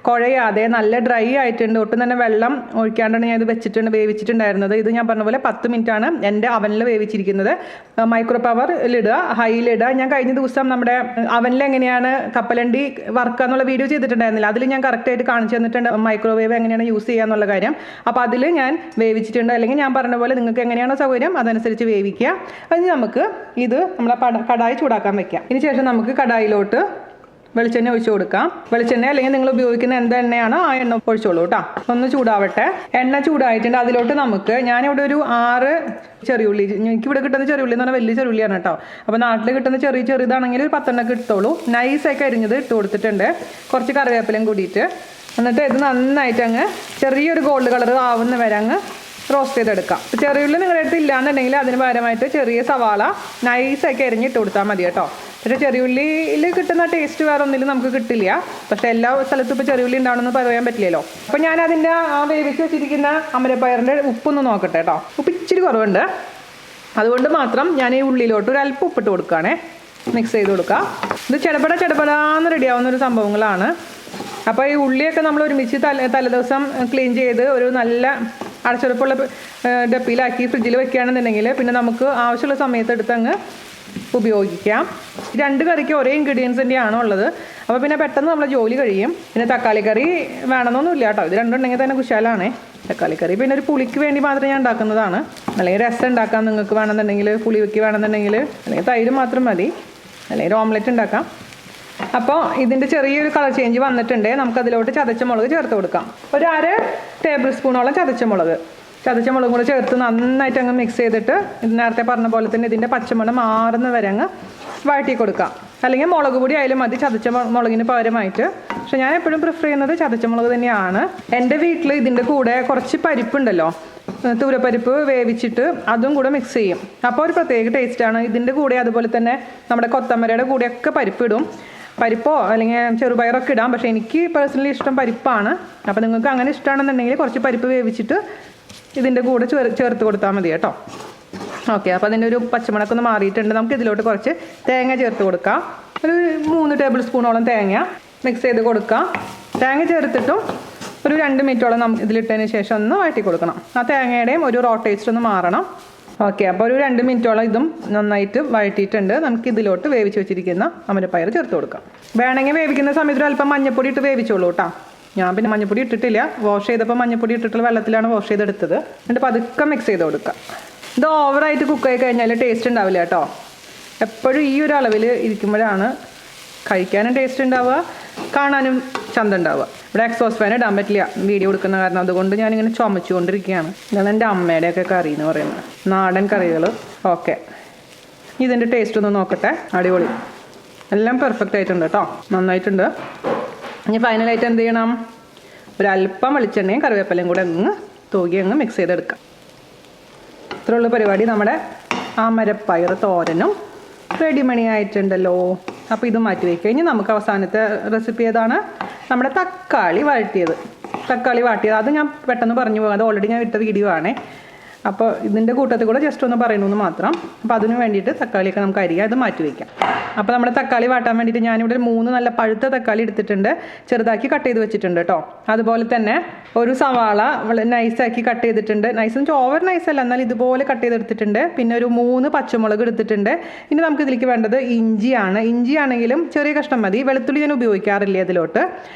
കുഴയാതെ നല്ല ഡ്രൈ ആയിട്ടുണ്ട്. ഒട്ടും തന്നെ വെള്ളം ഒഴിക്കാണ്ടാണ് ഞാൻ ഇത് വേവിച്ചിട്ടുണ്ടായിരുന്നത്. ഇത് ഞാൻ പറഞ്ഞ പോലെ 10 മിനിറ്റാണ് എൻ്റെ അവനിൽ വേവിച്ചിരിക്കുന്നത്. മൈക്രോ പവറിലിടുക, ഹൈയിലിടുക. ഞാൻ കഴിഞ്ഞ ദിവസം നമ്മുടെ അവനിൽ എങ്ങനെയാണ് കപ്പലണ്ടി വറുക്കുക എന്നുള്ള വീഡിയോ ചെയ്തിട്ടുണ്ടായിരുന്നില്ല. അതിൽ ഞാൻ കറക്റ്റായിട്ട് കാണിച്ചു തന്നിട്ടുണ്ട് മൈക്രോവേവ് എങ്ങനെയാണ് യൂസ് ചെയ്യുക എന്നുള്ള കാര്യം. അപ്പോൾ അതിൽ ഞാൻ വേവിച്ചിട്ടുണ്ട്. അല്ലെങ്കിൽ ഞാൻ പറഞ്ഞ പോലെ നിങ്ങൾക്ക് എങ്ങനെയാണോ സൗകര്യം അതനുസരിച്ച് വേവിക്കുക. അതിന് നമുക്ക് ഇത് നമ്മളെ കടായി ചൂടാക്കാൻ വെക്കാം. ഇതിന് ശേഷം നമുക്ക് കടായിലോട്ട് വെളിച്ചെണ്ണ ഒഴിച്ചു കൊടുക്കാം. വെളിച്ചെണ്ണ അല്ലെങ്കിൽ നിങ്ങൾ ഉപയോഗിക്കുന്ന എന്ത് എണ്ണയാണോ ആ എണ്ണ ഒഴിച്ചോളൂ കേട്ടോ. ഒന്ന് ചൂടാവട്ടെ. എണ്ണ ചൂടായിട്ടുണ്ട്. അതിലോട്ട് നമുക്ക് ഞാനിവിടെ ഒരു 6 ചെറിയുള്ളി, എനിക്കിവിടെ കിട്ടുന്ന ചെറിയുള്ളി എന്ന് പറഞ്ഞാൽ വലിയ ചെറിയുള്ളിയാണ് കേട്ടോ. അപ്പോൾ നാട്ടിൽ കിട്ടുന്ന ചെറുതാണെങ്കിൽ ഒരു 10 എണ്ണൊക്കെ എടുത്തോളൂ. നൈസായി അരിഞ്ഞത് ഇട്ട് കൊടുത്തിട്ടുണ്ട്. കുറച്ച് കറിവേപ്പിലയും കൂടിയിട്ട്. എന്നിട്ട് ഇത് നന്നായിട്ട് അങ്ങ് ചെറിയൊരു ഗോൾഡ് കളർ ആവുന്ന വരെ അങ്ങ് റോസ്റ്റ് ചെയ്തെടുക്കാം. ചെറിയുള്ളി നിങ്ങളുടെ അടുത്ത് ഇല്ലാന്നുണ്ടെങ്കിൽ അതിന് പകരമായിട്ട് ചെറിയ സവാള നൈസാക്കി അരിഞ്ഞിട്ട് കൊടുത്താൽ മതി കേട്ടോ. പക്ഷേ ചെറിയുള്ളിയിൽ കിട്ടുന്ന ടേസ്റ്റ് വേറെ ഒന്നിലും നമുക്ക് കിട്ടില്ല. പക്ഷേ എല്ലാ സ്ഥലത്തും ഇപ്പോൾ ചെറിയുള്ളി ഉണ്ടാവണമെന്ന് പറയാൻ പറ്റില്ലല്ലോ. അപ്പോൾ ഞാൻ അതിൻ്റെ ആ വേവിച്ച് വെച്ചിരിക്കുന്ന അമരപ്പയറിൻ്റെ ഉപ്പൊന്ന് നോക്കട്ടെ കേട്ടോ. ഉപ്പ് ഇച്ചിരി കുറവുണ്ട്. അതുകൊണ്ട് മാത്രം ഞാൻ ഈ ഉള്ളിലോട്ട് ഒരു അല്പം ഉപ്പിട്ട് കൊടുക്കുകയാണേ. മിക്സ് ചെയ്ത് കൊടുക്കുക. ഇത് ചെടപടാന്ന് റെഡിയാവുന്നൊരു സംഭവങ്ങളാണ്. അപ്പോൾ ഈ ഉള്ളിയൊക്കെ നമ്മൾ ഒരുമിച്ച് തലേദിവസം ക്ലീൻ ചെയ്ത് ഒരു നല്ല അടച്ചുറപ്പുള്ള ഡപ്പിയിലാക്കി ഫ്രിഡ്ജിൽ വെക്കുകയാണെന്നുണ്ടെങ്കിൽ പിന്നെ നമുക്ക് ആവശ്യമുള്ള സമയത്ത് എടുത്ത് അങ്ങ് ഉപയോഗിക്കാം. 2 കറിക്ക് ഒരേ ഇൻഗ്രീഡിയൻസ് തന്നെയാണ് ഉള്ളത്. അപ്പോൾ പിന്നെ പെട്ടെന്ന് നമ്മൾ ജോലി കഴിയും. പിന്നെ തക്കാളി കറി വേണമെന്നൊന്നുമില്ല കേട്ടോ. ഇത് രണ്ടുണ്ടെങ്കിൽ തന്നെ കുശാലാണേ. തക്കാളി കറി പിന്നെ ഒരു പുളിക്ക് വേണ്ടി മാത്രം ഞാൻ ഉണ്ടാക്കുന്നതാണ്. അല്ലെങ്കിൽ രസം ഉണ്ടാക്കാം നിങ്ങൾക്ക് വേണമെന്നുണ്ടെങ്കിൽ, പുളിവെക്ക് വേണമെന്നുണ്ടെങ്കിൽ, അല്ലെങ്കിൽ തൈര് മാത്രം മതി, അല്ലെങ്കിൽ ഒരു ഓംലെറ്റ് ഉണ്ടാക്കാം. അപ്പോൾ ഇതിൻ്റെ ചെറിയൊരു കളർ ചേഞ്ച് വന്നിട്ടുണ്ട്. നമുക്കതിലോട്ട് ചതച്ച മുളക് ചേർത്ത് കൊടുക്കാം. ഒരു 1/2 ടേബിൾ സ്പൂണോളം ചതച്ച മുളകും കൂടെ ചേർത്ത് നന്നായിട്ട് അങ്ങ് മിക്സ് ചെയ്തിട്ട് ഇത് നേരത്തെ പറഞ്ഞ പോലെ തന്നെ ഇതിൻ്റെ പച്ചമണം മാറുന്ന വരെ അങ്ങ് വഴറ്റി കൊടുക്കാം. അല്ലെങ്കിൽ മുളക് പൊടി ആയാലും മതി ചതച്ച മുളകിന് പകരമായിട്ട്. പക്ഷെ ഞാൻ എപ്പോഴും പ്രിഫർ ചെയ്യുന്നത് ചതച്ച മുളക് തന്നെയാണ്. എൻ്റെ വീട്ടിൽ ഇതിൻ്റെ കൂടെ കുറച്ച് പരിപ്പുണ്ടല്ലോ, തൂരപ്പരിപ്പ് വേവിച്ചിട്ട് അതും കൂടെ മിക്സ് ചെയ്യും. അപ്പോൾ ഒരു പ്രത്യേക ടേസ്റ്റാണ്. ഇതിൻ്റെ കൂടെ അതുപോലെ തന്നെ നമ്മുടെ കൊത്തമരയുടെ കൂടെയൊക്കെ പരിപ്പിടും. പരിപ്പോ അല്ലെങ്കിൽ ചെറുപയറൊക്കെ ഇടാം. പക്ഷേ എനിക്ക് പേഴ്സണലി ഇഷ്ടം പരിപ്പാണ്. അപ്പോൾ നിങ്ങൾക്ക് അങ്ങനെ ഇഷ്ടമാണെന്നുണ്ടെങ്കിൽ കുറച്ച് പരിപ്പ് വേവിച്ചിട്ട് ഇതിൻ്റെ കൂടെ ചേർത്ത് കൊടുത്താൽ മതി കേട്ടോ. ഓക്കെ, അപ്പോൾ അതിൻ്റെ ഒരു പച്ചമുളകൊക്കെ ഒന്ന് മാറിയിട്ടുണ്ട്. നമുക്ക് ഇതിലോട്ട് കുറച്ച് തേങ്ങ ചേർത്ത് കൊടുക്കാം. ഒരു 3 ടേബിൾ സ്പൂണോളം തേങ്ങ മിക്സ് ചെയ്ത് കൊടുക്കാം. തേങ്ങ ചേർത്തിട്ടും ഒരു 2 മിനിറ്റോളം നമുക്ക് ഇതിലിട്ടതിന് ശേഷം ഒന്ന് വഴറ്റി കൊടുക്കണം. ആ തേങ്ങയുടെയും ഒരു റോ ടേസ്റ്റ് ഒന്ന് മാറണം. ഓക്കെ, അപ്പോൾ ഒരു 2 മിനിറ്റോളം ഇതും നന്നായിട്ട് വഴറ്റിയിട്ടുണ്ട്. നമുക്ക് ഇതിലോട്ട് വേവിച്ച് വെച്ചിരിക്കുന്ന അമരപ്പയർ ചേർത്ത് കൊടുക്കാം. വേണമെങ്കിൽ വേവിക്കുന്ന സമയത്ത് ഒരു അല്പം മഞ്ഞപ്പൊടി ഇട്ട് വേവിച്ചോളൂ കേട്ടോ. ഞാൻ പിന്നെ മഞ്ഞപ്പൊടി ഇട്ടിട്ടില്ല. വാഷ് ചെയ്തപ്പോൾ മഞ്ഞപ്പൊടി ഇട്ടിട്ടുള്ള വെള്ളത്തിലാണ് വാഷ് ചെയ്തെടുത്തത്. എന്നിട്ട് പതുക്കെ മിക്സ് ചെയ്ത് കൊടുക്കുക. ഇത് ഓവറായിട്ട് കുക്കായി കഴിഞ്ഞാൽ ടേസ്റ്റ് ഉണ്ടാവില്ല കേട്ടോ. എപ്പോഴും ഈ ഒരു അളവിൽ ഇരിക്കുമ്പോഴാണ് കഴിക്കാനും ടേസ്റ്റ് ഉണ്ടാവുക, കാണാനും ചന്ത ഉണ്ടാവുക. ഇവിടെ എക്സോസ് ഫാൻ ഇടാൻ പറ്റില്ല വീഡിയോ എടുക്കുന്ന കാരണം. അതുകൊണ്ട് ഞാനിങ്ങനെ ചുമച്ചുകൊണ്ടിരിക്കുകയാണ്. ഇതാണ് എൻ്റെ അമ്മയുടെയൊക്കെ കറി എന്ന് പറയുന്നത്, നാടൻ കറികൾ. ഓക്കെ, ഇതിൻ്റെ ടേസ്റ്റ് ഒന്ന് നോക്കട്ടെ. അടിപൊളി, എല്ലാം പെർഫെക്റ്റ് ആയിട്ടുണ്ട് കേട്ടോ, നന്നായിട്ടുണ്ട്. ഇനി ഫൈനലായിട്ട് എന്ത് ചെയ്യണം, ഒരല്പം വെളിച്ചെണ്ണയും കറിവേപ്പിലയും കൂടെ അങ്ങ് തൂകി അങ്ങ് മിക്സ് ചെയ്തെടുക്കാം. ഇത്രയുള്ള പരിപാടി. നമ്മുടെ അമരപ്പയർ തോരനും റെഡിമണി ആയിട്ടുണ്ടല്ലോ. അപ്പോൾ ഇത് മാറ്റി വയ്ക്കുക. ഇനി നമുക്ക് അവസാനത്തെ റെസിപ്പി ഏതാണ്? നമ്മുടെ തക്കാളി വഴറ്റിയത്. അത് ഞാൻ പെട്ടെന്ന് പറഞ്ഞു പോകാം. അത് ഓൾറെഡി ഞാൻ ഇട്ട വീഡിയോ ആണേ. അപ്പോൾ ഇതിൻ്റെ കൂട്ടത്തിൽ കൂടെ ജസ്റ്റ് ഒന്ന് പറയണമെന്ന് മാത്രം. അപ്പോൾ അതിന് വേണ്ടിയിട്ട് തക്കാളിയൊക്കെ നമുക്ക് അരിയാം. അത് മാറ്റി വയ്ക്കാം. അപ്പോൾ നമ്മുടെ തക്കാളി വാട്ടാൻ വേണ്ടിയിട്ട് ഞാനിവിടെ 3 നല്ല പഴുത്ത തക്കാളി എടുത്തിട്ടുണ്ട്. ചെറുതാക്കി കട്ട് ചെയ്ത് വെച്ചിട്ടുണ്ട് കേട്ടോ. അതുപോലെ തന്നെ ഒരു സവാള നൈസാക്കി കട്ട് ചെയ്തിട്ടുണ്ട്. നൈസ് എന്ന് വെച്ചാൽ ഓവർ നൈസല്ല, എന്നാൽ ഇതുപോലെ കട്ട് ചെയ്തെടുത്തിട്ടുണ്ട്. പിന്നെ ഒരു 3 പച്ചമുളക് എടുത്തിട്ടുണ്ട്. ഇനി നമുക്ക് ഇതിലേക്ക് വേണ്ടത് ഇഞ്ചിയാണ്. ഇഞ്ചിയാണെങ്കിലും ചെറിയ കഷ്ണം മതി. വെളുത്തുള്ളി ഞാൻ ഉപയോഗിക്കാറില്ല അതിലോട്ട്.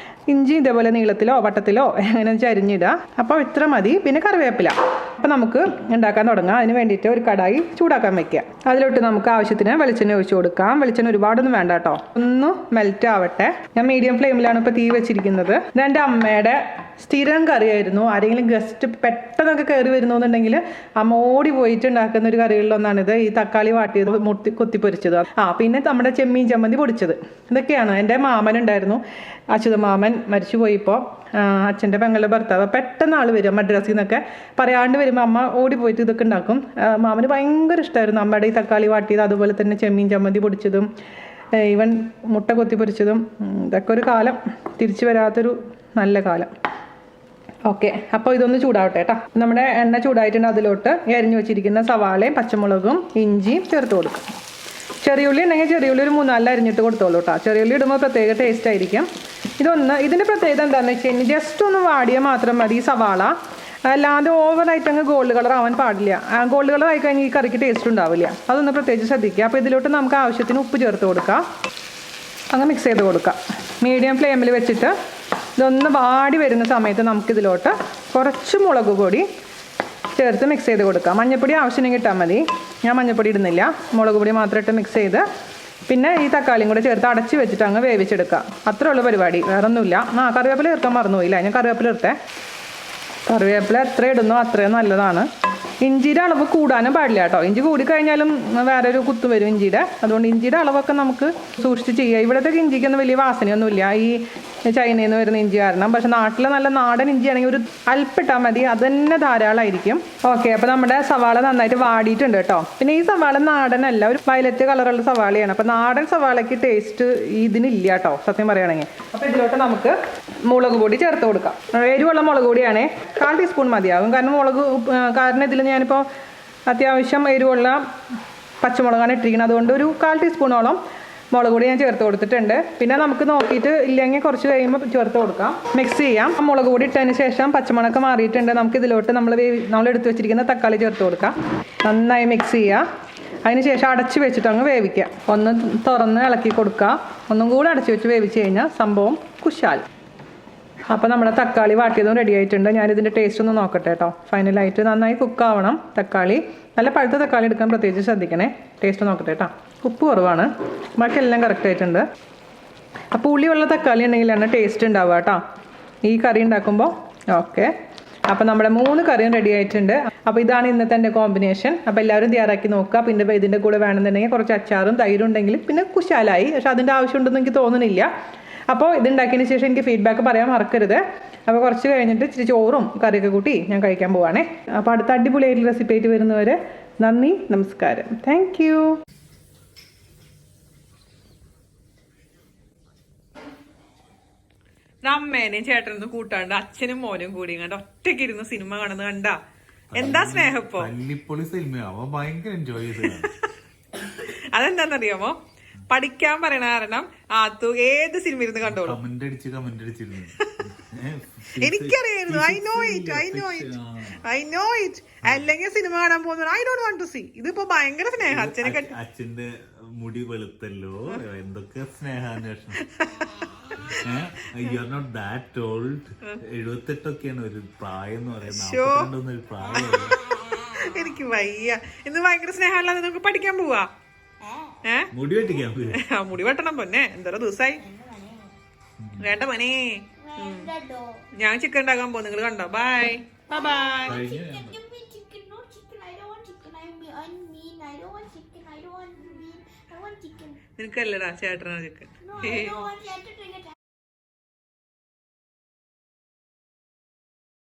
ഇഞ്ചി ഇതേപോലെ നീളത്തിലോ വട്ടത്തിലോ എങ്ങനെ അരിഞ്ഞിടുക. അപ്പോൾ ഇത്ര മതി. പിന്നെ കറിവേപ്പില. അപ്പോൾ നമുക്ക് ഉണ്ടാക്കാൻ തുടങ്ങാം. അതിന് വേണ്ടിയിട്ട് ഒരു കടായി ചൂടാക്കാൻ വെക്കുക. അതിലോട്ട് നമുക്ക് ആവശ്യത്തിന് വെളിച്ചെണ്ണ ഒഴിച്ചു കൊടുക്കാം. വെളിച്ചെണ്ണ ഒരുപാടൊന്നും വേണ്ട കേട്ടോ. ഒന്ന് മെൽറ്റ് ആവട്ടെ. ഞാൻ മീഡിയം ഫ്ലെയിമിലാണ് ഇപ്പോൾ തീ വെച്ചിരിക്കുന്നത്. ഇത് എൻ്റെ അമ്മയുടെ സ്ഥിരം കറിയായിരുന്നു. ആരെങ്കിലും ഗസ്റ്റ് പെട്ടെന്നൊക്കെ കയറി വരുന്നു എന്നുണ്ടെങ്കിൽ അമ്മ ഓടി പോയിട്ട് ഉണ്ടാക്കുന്ന ഒരു കറികളിലൊന്നാണിത്. ഈ തക്കാളി വാട്ടിയത്, കൊത്തിപ്പൊരിച്ചത്. പിന്നെ നമ്മുടെ ചെമ്മീൻ ചമ്മന്തി പൊടിച്ചത്. ഇതൊക്കെയാണ്. എൻ്റെ മാമനുണ്ടായിരുന്നു, അച്യുത മാമൻ മരിച്ചു പോയിപ്പോൾ. അച്ഛൻ്റെ പെങ്ങളുടെ ഭർത്താവ് പെട്ടെന്ന് ആൾ വരും മദ്രാസിൽ നിന്നൊക്കെ. പറയാണ്ട് വരുമ്പോൾ അമ്മ ഓടി പോയിട്ട് ഇതൊക്കെ ഉണ്ടാക്കും. മാമന് ഭയങ്കര ഇഷ്ടമായിരുന്നു അമ്മയുടെ ഈ തക്കാളി വാട്ടിയത്, അതുപോലെ തന്നെ ചെമ്മീൻ ചമ്മന്തി പൊടിച്ചതും ഈവൻ മുട്ട കൊത്തിപ്പൊരിച്ചതും. ഇതൊക്കെ ഒരു കാലം, തിരിച്ചു വരാത്തൊരു നല്ല കാലം. ഓക്കെ, അപ്പോൾ ഇതൊന്ന് ചൂടാവട്ടെ കേട്ടോ. നമ്മുടെ എണ്ണ ചൂടായിട്ടുണ്ട്. അതിലോട്ട് അരിഞ്ഞു വെച്ചിരിക്കുന്ന സവാളയും പച്ചമുളകും ഇഞ്ചിയും ചേർത്ത് കൊടുക്കും. ചെറിയുള്ളി ഉണ്ടെങ്കിൽ ചെറിയുള്ളി ഒരു 3-4 അരിഞ്ഞിട്ട് കൊടുത്തോളൂ കേട്ടോ. ചെറിയുള്ളി ഇടുമ്പോൾ പ്രത്യേക ടേസ്റ്റ് ആയിരിക്കും. ഇതിൻ്റെ പ്രത്യേകത എന്താണെന്ന് വെച്ച് കഴിഞ്ഞാൽ ജസ്റ്റ് ഒന്ന് വാടിയാൽ മാത്രം മതി ഈ സവാള. അല്ലാതെ ഓവറായിട്ട് അങ്ങ് ഗോൾഡ് കളർ ആവാൻ പാടില്ല. ഗോൾഡ് കളർ ആയി കഴിഞ്ഞാൽ ഈ കറിക്ക് ടേസ്റ്റ് ഉണ്ടാവില്ല. അതൊന്ന് പ്രത്യേകിച്ച് ശ്രദ്ധിക്കുക. അപ്പോൾ ഇതിലോട്ട് നമുക്ക് ആവശ്യത്തിന് ഉപ്പ് ചേർത്ത് കൊടുക്കാം. അങ്ങ് മിക്സ് ചെയ്ത് കൊടുക്കാം. മീഡിയം ഫ്ലെയിമിൽ വെച്ചിട്ട് ഇതൊന്ന് വാടി വരുന്ന സമയത്ത് നമുക്കിതിലോട്ട് കുറച്ച് മുളക് പൊടി ചേർത്ത് മിക്സ് ചെയ്ത് കൊടുക്കാം. മഞ്ഞൾപ്പൊടി ആവശ്യത്തിന് കിട്ടാൽ മതി. ഞാൻ മഞ്ഞൾപ്പൊടി ഇടുന്നില്ല, മുളക് പൊടി മാത്രം ഇട്ട് മിക്സ് ചെയ്ത് പിന്നെ ഈ തക്കാളിയും കൂടെ ചേർത്ത് അടച്ച് വെച്ചിട്ട് അങ്ങ് വേവിച്ചെടുക്കുക. അത്രേ ഉള്ളൂ പരിപാടി, വേറെ ഒന്നുമില്ല. കറിവേപ്പില ചേർക്കാൻ മറന്നുപോയില്ല, ഞാൻ കറിവേപ്പില ഇട്ടേ. കറിവേപ്പില എത്ര ഇടുന്നോ അത്രയും നല്ലതാണ്. ഇഞ്ചിയുടെ അളവ് കൂടാനും പാടില്ല കേട്ടോ. ഇഞ്ചി കൂടിക്കഴിഞ്ഞാലും വേറൊരു കുത്തു വരും ഇഞ്ചിയുടെ. അതുകൊണ്ട് ഇഞ്ചിയുടെ അളവൊക്കെ നമുക്ക് സൂക്ഷിച്ച് ചെയ്യുക. ഇവിടുത്തെ ഇഞ്ചിക്കൊന്നും വലിയ വാസനയൊന്നുമില്ല ഈ ചൈനയിൽ നിന്ന് വരുന്ന ഇഞ്ചി കാരണം. പക്ഷെ നാട്ടിലെ നല്ല നാടൻ ഇഞ്ചിയാണെങ്കിൽ ഒരു അല്പിട്ടാൽ മതി, അത് തന്നെ ധാരാളമായിരിക്കും. ഓക്കെ, അപ്പോൾ നമ്മുടെ സവാള നന്നായിട്ട് വാടിയിട്ടുണ്ട് കേട്ടോ. പിന്നെ ഈ സവാള നാടനല്ല, ഒരു വയലറ്റ് കളറുള്ള സവാളയാണ്. അപ്പോൾ നാടൻ സവാളയ്ക്ക് ടേസ്റ്റ് ഇതിനില്ല കേട്ടോ, സത്യം പറയുകയാണെങ്കിൽ. അപ്പോൾ ഇതിലോട്ട് നമുക്ക് മുളക് പൊടി ചേർത്ത് കൊടുക്കാം. എരിവുള്ള മുളക് പൊടിയാണേ, 1/4 ടീസ്പൂൺ മതിയാകും. കാരണം ഇതിൽ ഞാനിപ്പോൾ അത്യാവശ്യം എരിവുള്ള പച്ചമുളകാണ് ഇട്ടിരിക്കുന്നത്. അതുകൊണ്ട് ഒരു 1/4 ടീസ്പൂണോളം മുളക് പൊടി ഞാൻ ചേർത്ത് കൊടുത്തിട്ടുണ്ട്. പിന്നെ നമുക്ക് നോക്കിയിട്ട് ഇല്ലെങ്കിൽ കുറച്ച് കഴിയുമ്പോൾ ചേർത്ത് കൊടുക്കാം. മിക്സ് ചെയ്യാം. മുളക് പൊടി ഇട്ടതിന് ശേഷം പച്ചമുളകൊക്കെ മാറിയിട്ടുണ്ട്. നമുക്ക് ഇതിലോട്ട് നമ്മൾ എടുത്ത് വെച്ചിരിക്കുന്ന തക്കാളി ചേർത്ത് കൊടുക്കാം. നന്നായി മിക്സ് ചെയ്യുക. അതിന് ശേഷം അടച്ച് വെച്ചിട്ട് അങ്ങ് വേവിക്കുക. ഒന്ന് തുറന്ന് ഇളക്കി കൊടുക്കുക. ഒന്നും കൂടെ അടച്ച് വെച്ച് വേവിച്ച് കഴിഞ്ഞാൽ സംഭവം കുശാൽ. അപ്പോൾ നമ്മുടെ തക്കാളി വാട്ടിയതും റെഡി ആയിട്ടുണ്ട്. ഞാനിതിൻ്റെ ടേസ്റ്റ് ഒന്ന് നോക്കട്ടെ കേട്ടോ. ഫൈനലായിട്ട് നന്നായി കുക്കാവണം തക്കാളി. നല്ല പഴുത്ത തക്കാളി എടുക്കാൻ പ്രത്യേകിച്ച് ശ്രദ്ധിക്കണേ. ടേസ്റ്റ് നോക്കട്ടെ കേട്ടോ. ഉപ്പ് കുറവാണ്, ബാക്കി എല്ലാം കറക്റ്റ് ആയിട്ടുണ്ട്. അപ്പോൾ പുളിയുള്ള തക്കാളി ഉണ്ടെങ്കിലാണ് ടേസ്റ്റ് ഉണ്ടാവുക കേട്ടോ ഈ കറി ഉണ്ടാക്കുമ്പോൾ. ഓക്കെ, അപ്പോൾ നമ്മുടെ 3 കറിയും റെഡി ആയിട്ടുണ്ട്. അപ്പോൾ ഇതാണ് ഇന്നത്തെ എൻ്റെ കോമ്പിനേഷൻ. അപ്പോൾ എല്ലാവരും തയ്യാറാക്കി നോക്കുക. പിന്നെ ഇതിൻ്റെ കൂടെ വേണമെന്നുണ്ടെങ്കിൽ കുറച്ച് അച്ചാറും തൈരും ഉണ്ടെങ്കിൽ പിന്നെ കുശാലായി. പക്ഷെ അതിൻ്റെ ആവശ്യമുണ്ടെന്ന് എനിക്ക് തോന്നുന്നില്ല. അപ്പോൾ ഇതുണ്ടാക്കിയതിന് ശേഷം എനിക്ക് ഫീഡ്ബാക്ക് പറയാൻ മറക്കരുത്. അപ്പോൾ കുറച്ച് കഴിഞ്ഞിട്ട് ഇച്ചിരി ചോറും കറിയൊക്കെ കൂട്ടി ഞാൻ കഴിക്കാൻ പോവാണേ. അപ്പോൾ അടുത്ത അടിപൊളിയായിട്ട് റെസിപ്പി ആയിട്ട് വരുന്നവരെ നന്ദി, നമസ്കാരം. Thank you. അമ്മേനെയും ചേട്ടനൊന്നും കൂട്ടാണ്ട് അച്ഛനും മോനും കൂടി കണ്ട ഒറ്റയ്ക്ക് ഇരുന്ന് സിനിമ കാണുന്നത് കണ്ട എന്താ സ്നേഹം ഇപ്പൊ. അതെന്താന്നറിയാമോ, പഠിക്കാൻ പറയണ കാരണം ഏത് സിനിമ ഇരുന്ന് കണ്ടോളൂ. എനിക്കറിയായിരുന്നു. I know it. അല്ലെങ്കിൽ സിനിമ കാണാൻ പോകുന്നത് I don't want to see. ഇതിപ്പോ ഭയങ്കര സ്നേഹം. അച്ഛന്റെ മുടി വെളുത്തല്ലോ, എന്തൊക്കെ സ്നേഹാന്വേഷണം. You are not that old. 78 ഒരു പ്രായം എന്ന് പറയുന്നത്, ഒരു പ്രായം. എനിക്ക് വയ്യ. ഇന്ന് ഭയങ്കര സ്നേഹമല്ലാതെ നമുക്ക് പഠിക്കാൻ പോവാ. മുടി വെട്ടിക്കാൻ മുടി വെട്ടണം പൊന്നെ. എന്തോരോ ദിവസമായി. വേണ്ട പനേ, ഞാൻ ചിക്കൻ ഉണ്ടാക്കാൻ പോകും. നിങ്ങൾ കണ്ടോ? Bye bye. നിനക്കല്ലടാ ചേട്ടനാ ചിക്കൻ.